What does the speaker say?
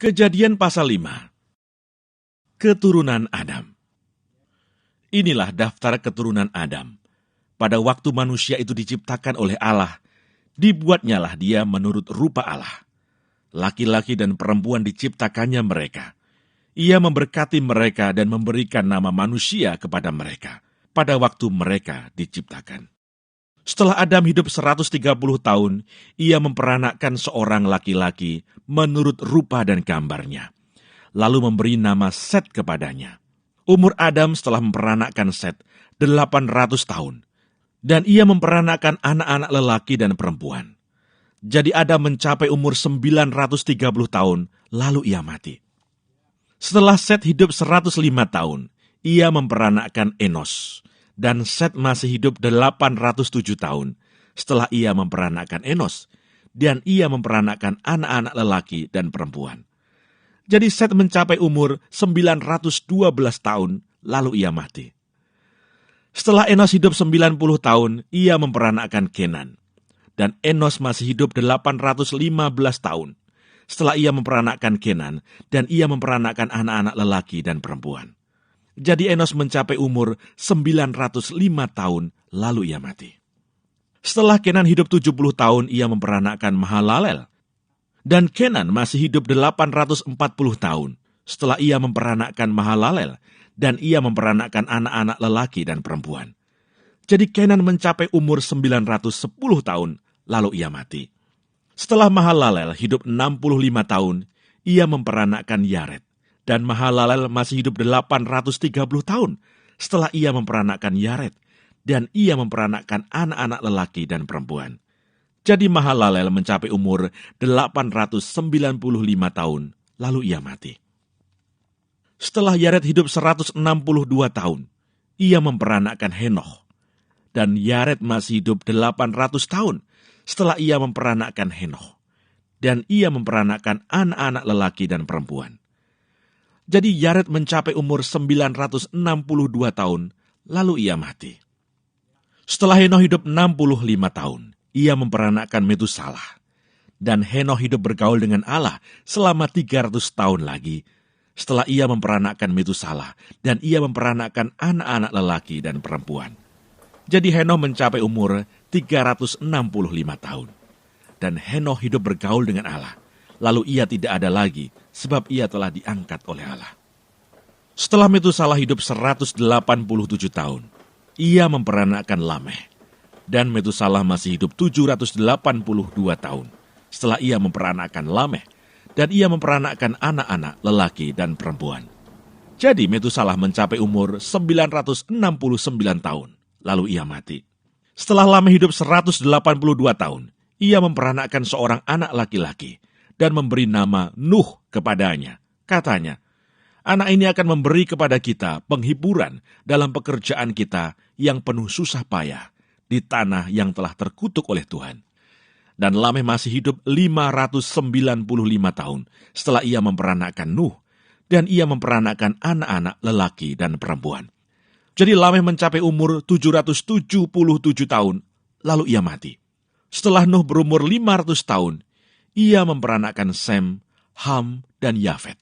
Kejadian pasal 5. Keturunan Adam. Inilah daftar keturunan Adam. Pada waktu manusia itu diciptakan oleh Allah, dibuatnyalah dia menurut rupa Allah. Laki-laki dan perempuan diciptakannya mereka. Ia memberkati mereka dan memberikan nama manusia kepada mereka pada waktu mereka diciptakan. Setelah Adam hidup 130 tahun, ia memperanakkan seorang laki-laki menurut rupa dan gambarnya, lalu memberi nama Set kepadanya. Umur Adam setelah memperanakkan Set 800 tahun, dan ia memperanakkan anak-anak lelaki dan perempuan. Jadi Adam mencapai umur 930 tahun, lalu ia mati. Setelah Set hidup 105 tahun, ia memperanakkan Enos. Dan Set masih hidup 807 tahun setelah ia memperanakkan Enos, dan ia memperanakkan anak-anak lelaki dan perempuan. Jadi Set mencapai umur 912 tahun, lalu ia mati. Setelah Enos hidup 90 tahun, ia memperanakkan Kenan. Dan Enos masih hidup 815 tahun setelah ia memperanakkan Kenan, dan ia memperanakkan anak-anak lelaki dan perempuan. Jadi Enos mencapai umur 905 tahun, lalu ia mati. Setelah Kenan hidup 70 tahun, ia memperanakkan Mahalalel. Dan Kenan masih hidup 840 tahun, setelah ia memperanakkan Mahalalel, dan ia memperanakkan anak-anak lelaki dan perempuan. Jadi Kenan mencapai umur 910 tahun, lalu ia mati. Setelah Mahalalel hidup 65 tahun, ia memperanakkan Yared. Dan Mahalalel masih hidup 830 tahun setelah ia memperanakkan Yared, dan ia memperanakkan anak-anak lelaki dan perempuan. Jadi Mahalalel mencapai umur 895 tahun, lalu ia mati. Setelah Yared hidup 162 tahun, ia memperanakkan Henoch. Dan Yared masih hidup 800 tahun setelah ia memperanakkan Henoch. Dan ia memperanakkan anak-anak lelaki dan perempuan. Jadi Yared mencapai umur 962 tahun, lalu ia mati. Setelah Henoch hidup 65 tahun, ia memperanakkan Metusalah. Dan Henoch hidup bergaul dengan Allah selama 300 tahun lagi, setelah ia memperanakkan Metusalah, dan ia memperanakkan anak-anak lelaki dan perempuan. Jadi Henoch mencapai umur 365 tahun. Dan Henoch hidup bergaul dengan Allah. Lalu ia tidak ada lagi, sebab ia telah diangkat oleh Allah. Setelah Metusalah hidup 187 tahun, ia memperanakkan Lameh. Dan Metusalah masih hidup 782 tahun, setelah ia memperanakkan Lameh, dan ia memperanakkan anak-anak lelaki dan perempuan. Jadi Metusalah mencapai umur 969 tahun, lalu ia mati. Setelah Lameh hidup 182 tahun, ia memperanakkan seorang anak laki-laki, dan memberi nama Nuh kepadanya. Katanya, anak ini akan memberi kepada kita penghiburan dalam pekerjaan kita yang penuh susah payah di tanah yang telah terkutuk oleh Tuhan. Dan Lameh masih hidup 595 tahun setelah ia memperanakkan Nuh, dan ia memperanakkan anak-anak lelaki dan perempuan. Jadi Lameh mencapai umur 777 tahun, lalu ia mati. Setelah Nuh berumur 500 tahun, ia memperanakkan Sem, Ham, dan Yafet.